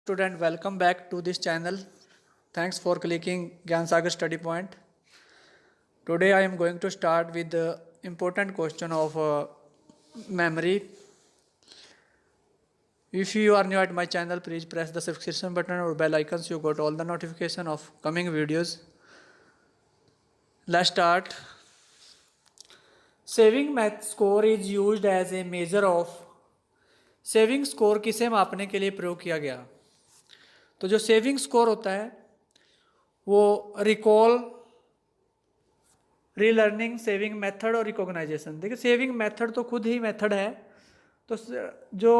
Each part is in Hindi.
student, welcome back to this channel. Thanks for clicking Gyan Sagar Study Point. Today I am going to start with the important question of memory. If you are new at my channel, please press the subscription button or bell icon so you got all the notification of coming videos. Let's start. Saving math score is used as a measure of. Saving score किसे मापने के लिए प्रयोग किया गया? तो जो सेविंग स्कोर होता है वो रिकॉल, रीलर्निंग, सेविंग मेथड और रिकॉग्नाइजेशन। देखिए सेविंग मेथड तो खुद ही मेथड है, तो जो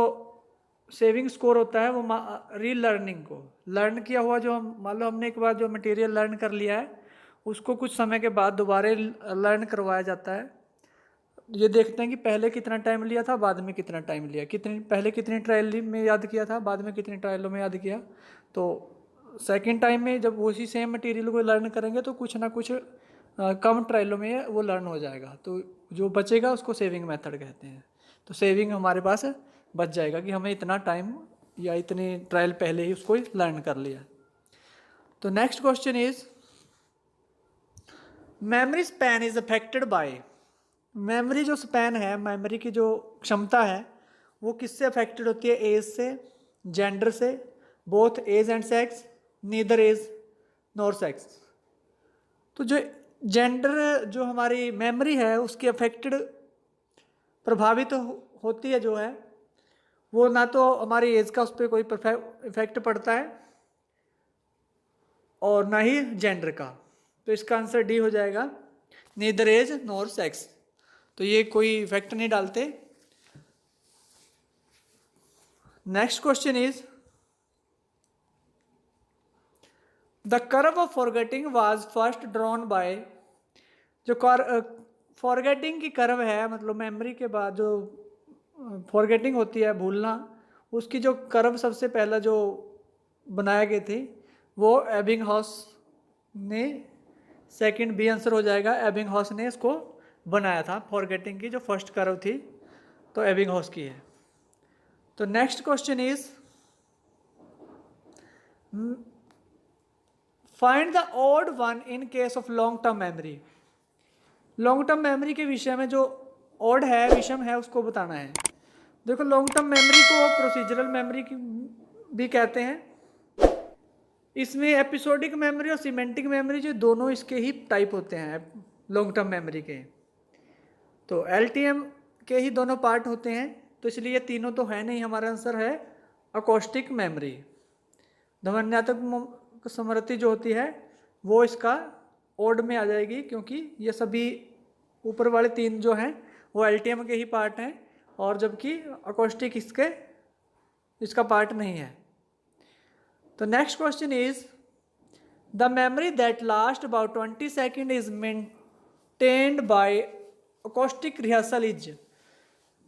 सेविंग स्कोर होता है वो रीलर्निंग को लर्न किया हुआ, जो हम मान लो हमने एक बार जो मटेरियल लर्न कर लिया है उसको कुछ समय के बाद दोबारा लर्न करवाया जाता है। ये देखते हैं कि पहले कितना टाइम लिया था, बाद में कितना टाइम लिया, पहले कितनी ट्रायल में याद किया था, बाद में कितनी ट्रायलों में याद किया। तो सेकंड टाइम में जब उसी सेम मटेरियल को लर्न करेंगे तो कुछ ना कुछ कम ट्रायलों में वो लर्न हो जाएगा, तो जो बचेगा उसको सेविंग मेथड कहते हैं। तो सेविंग हमारे पास बच जाएगा कि हमें इतना टाइम या इतनी ट्रायल पहले ही उसको लर्न कर लिया। तो next question is memory span is affected by. Memory जो स्पैन है, मेमोरी की जो क्षमता है वो किससे अफेक्टेड होती है? एज से, जेंडर से, both age and sex, neither age nor sex. तो जो जेंडर जो हमारी मेमोरी है उसकी अफेक्टेड प्रभावित होती है जो है वो ना तो हमारी एज का उस पर कोई इफेक्ट पड़ता है और ना ही जेंडर का। तो इसका आंसर डी हो जाएगा, नीदर एज नॉर सेक्स। तो ये कोई इफेक्ट नहीं डालते। Next question is the curve of forgetting was first drawn by. जो फॉरगेटिंग की कर्व है, मतलब मेमोरी के बाद जो फॉरगेटिंग होती है, भूलना, उसकी जो कर्व सबसे पहला जो बनाए गए थे वो एबिंगहॉस ने, सेकंड बी आंसर हो जाएगा, एबिंगहॉस ने इसको बनाया था। फॉरगेटिंग की जो फर्स्ट कर्व थी तो एबिंगहॉस की है। तो next question is find the odd one in case of long term memory. Long term memory के विषय में जो ऑड है, विषम है, उसको बताना है। देखो लॉन्ग टर्म मेमोरी को प्रोसीजरल मेमोरी भी कहते हैं। इसमें एपिसोडिक मेमोरी और सिमेंटिक मेमोरी जो दोनों इसके ही टाइप होते हैं लॉन्ग टर्म मेमोरी के। तो एलटीएम के ही दोनों पार्ट होते हैं, तो इसलिए ये तीनों तो है नहीं। हमारा आंसर है अकोस्टिक मेमोरी। ध्वन्यात्मक स्मृति जो होती है वो इसका ओड में आ जाएगी, क्योंकि ये सभी ऊपर वाले तीन जो हैं वो एलटीएम के ही पार्ट हैं, और जबकि अकोस्टिक इसका पार्ट नहीं है। तो next question is the memory that last about 20 second is maintained by acoustic rehearsal is.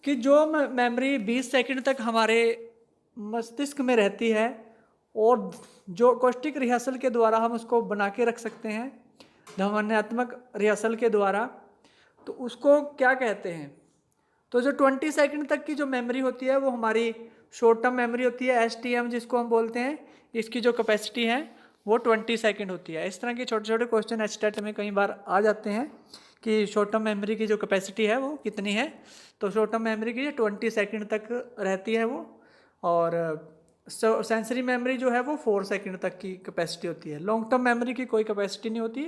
कि जो मेमोरी 20 सेकंड तक हमारे मस्तिष्क में रहती है और जो अकोस्टिक रिहर्सल के द्वारा हम उसको बना के रख सकते हैं, ध्वन्यात्मक रिहर्सल के द्वारा, तो उसको क्या कहते हैं? तो जो 20 सेकंड तक की जो मेमोरी होती है वो हमारी शॉर्ट टर्म मेमोरी होती है, एसटीएम जिसको हम बोलते हैं। इसकी जो कैपेसिटी है वो 20 सेकंड होती है। इस तरह के छोटे छोटे क्वेश्चन एचटेट में कई बार आ जाते हैं कि शॉर्ट टर्म मेमोरी की जो कैपेसिटी है वो कितनी है। तो शॉर्ट टर्म मेमोरी की 20 सेकंड तक रहती है वो, और सेंसरी मेमोरी जो है वो 4 सेकंड तक की कैपेसिटी होती है। लॉन्ग टर्म मेमोरी की कोई कैपेसिटी नहीं होती,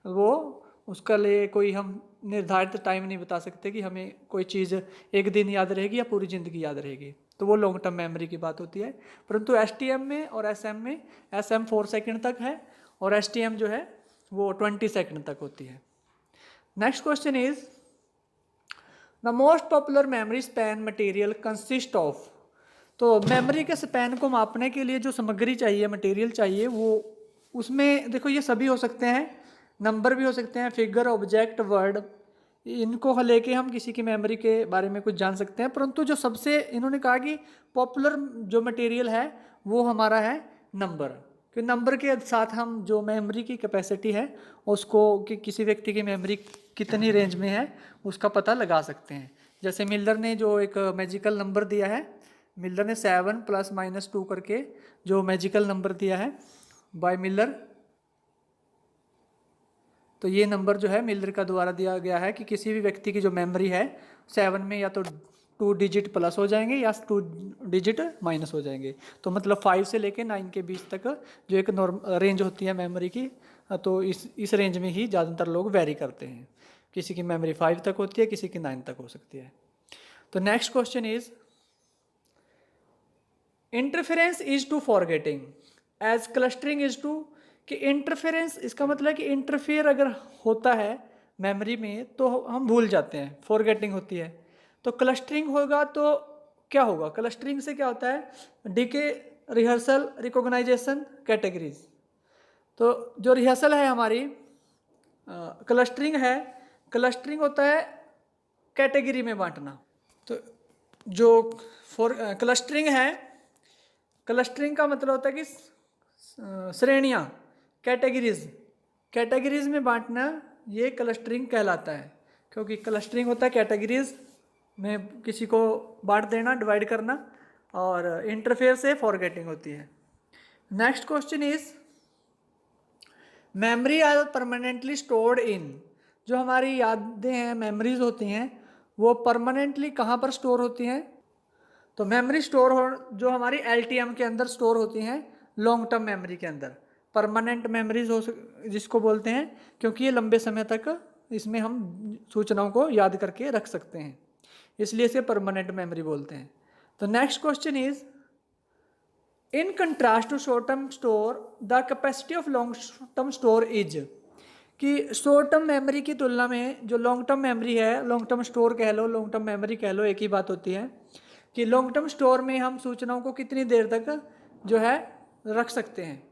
वो उसका लिए कोई हम निर्धारित टाइम नहीं बता सकते कि हमें कोई चीज़ एक दिन याद रहेगी या पूरी ज़िंदगी याद रहेगी, तो वो लॉन्ग टर्म मेमोरी की बात होती है। परंतु एसटीएम में और एसएम में, एसएम 4 सेकंड तक है और एसटीएम जो है वो 20 सेकंड तक होती है। Next question is the most popular memory span material consist of. तो मेमोरी के स्पैन को मापने के लिए जो सामग्री चाहिए, मटेरियल चाहिए, वो उसमें देखो ये सभी हो सकते हैं, नंबर भी हो सकते हैं, फिगर, ऑब्जेक्ट, वर्ड, इनको लेके हम किसी की मेमोरी के बारे में कुछ जान सकते हैं। परंतु जो सबसे इन्होंने कहा कि पॉपुलर जो मटेरियल है वो हमारा है नंबर, कि नंबर के साथ हम जो मेमोरी की कैपेसिटी है उसको, कि किसी व्यक्ति की मेमोरी कितनी रेंज में है उसका पता लगा सकते हैं। जैसे मिलर ने जो एक मैजिकल नंबर दिया है मिलर ने 7 ± 2 करके जो मैजिकल नंबर दिया है बाय मिलर, तो ये नंबर जो है मिलर का द्वारा दिया गया है कि किसी भी व्यक्ति की जो मेमोरी है 7 में या तो 2 डिजिट प्लस हो जाएंगे या 2 डिजिट माइनस हो जाएंगे। तो मतलब 5 से लेके 9 के बीच तक जो एक नॉर्मल रेंज होती है मेमोरी की, तो इस रेंज में ही ज़्यादातर लोग वेरी करते हैं। किसी की मेमोरी 5 तक होती है, किसी की 9 तक हो सकती है। तो next question is interference is to forgetting as clustering is to, कि इंटरफेरेंस इसका मतलब है कि इंटरफेयर अगर होता है मेमोरी में तो हम भूल जाते हैं, फॉरगेटिंग होती है। तो क्लस्टरिंग होगा तो क्या होगा, क्लस्टरिंग से क्या होता है, डीके, रिहर्सल, रिकॉग्नाइजेशन, कैटेगरीज। तो जो रिहर्सल है हमारी, क्लस्टरिंग है, क्लस्टरिंग होता है कैटेगरी में बांटना। तो जो क्लस्टरिंग है, क्लस्टरिंग का मतलब होता है कि श्रेणियाँ, कैटेगरीज में बांटना, ये क्लस्टरिंग कहलाता है। क्योंकि क्लस्टरिंग होता है कैटेगरीज में किसी को बांट देना, डिवाइड करना, और इंटरफेयर से फॉरगेटिंग होती है। Next question is memory are permanently stored in, जो हमारी यादें हैं, मेमोरीज होती हैं, वो परमानेंटली कहाँ पर स्टोर होती हैं। तो मेमोरी स्टोर हो जो हमारी LTM के अंदर स्टोर होती हैं, लॉन्ग टर्म मेमोरी के अंदर परमानेंट मेमोरीज जिसको बोलते हैं, क्योंकि ये लंबे समय तक इसमें हम सूचनाओं को याद करके रख सकते हैं, इसलिए इसे परमानेंट मेमोरी बोलते हैं। तो next question is in contrast to short term store the capacity of long term store is, कि शॉर्ट टर्म मेमोरी की तुलना में जो लॉन्ग टर्म मेमोरी है, लॉन्ग टर्म स्टोर कह लो, लॉन्ग टर्म मेमोरी कह लो, एक ही बात होती है कि लॉन्ग टर्म स्टोर में हम सूचनाओं को कितनी देर तक जो है रख सकते हैं।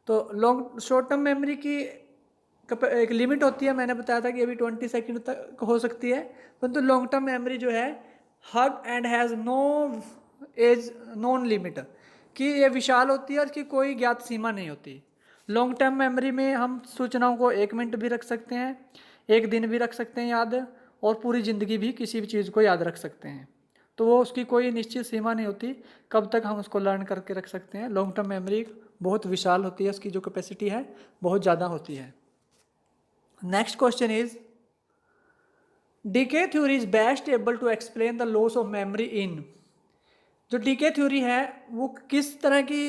तो शॉर्ट टर्म मेमोरी की एक लिमिट होती है, मैंने बताया था कि अभी 20 सेकंड तक हो सकती है, परंतु लॉन्ग टर्म मेमोरी जो है huge and has no as known limit, कि ये विशाल होती है और इसकी कोई ज्ञात सीमा नहीं होती। लॉन्ग टर्म मेमोरी में हम सूचनाओं को 1 मिनट भी रख सकते हैं, 1 दिन भी रख सकते हैं याद, और पूरी ज़िंदगी भी किसी भी चीज़ को याद रख सकते हैं। तो वो उसकी कोई निश्चित सीमा नहीं होती कब तक हम उसको लर्न करके रख सकते हैं। लॉन्ग टर्म मेमोरी बहुत विशाल होती है, उसकी जो कैपेसिटी है बहुत ज़्यादा होती है। Next question is decay theory is best able to explain the loss of memory in, जो डीके थ्योरी है वो किस तरह की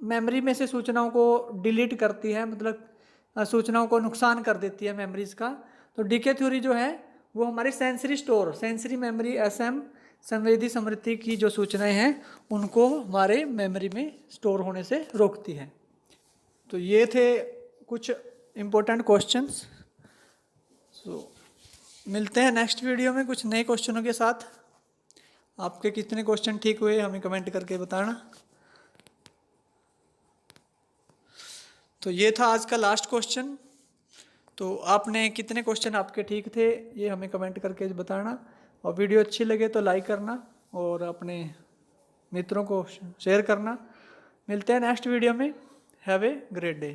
मेमोरी में से सूचनाओं को डिलीट करती है, मतलब सूचनाओं को नुकसान कर देती है मेमोरीज का। तो डीके थ्योरी जो है वो हमारी सेंसरी मेमोरी SM संवेदी स्मृति की जो सूचनाएं हैं उनको हमारे मेमोरी में स्टोर होने से रोकती है। तो ये थे कुछ इम्पोर्टेंट क्वेश्चंस। मिलते हैं नेक्स्ट वीडियो में कुछ नए क्वेश्चनों के साथ। आपके कितने क्वेश्चन ठीक हुए हमें कमेंट करके बताना। तो ये था आज का लास्ट क्वेश्चन। तो आपने कितने क्वेश्चन आपके ठीक थे ये हमें कमेंट करके बताना, और वीडियो अच्छी लगे तो लाइक करना और अपने मित्रों को शेयर करना। मिलते हैं नेक्स्ट वीडियो में। Have a great day.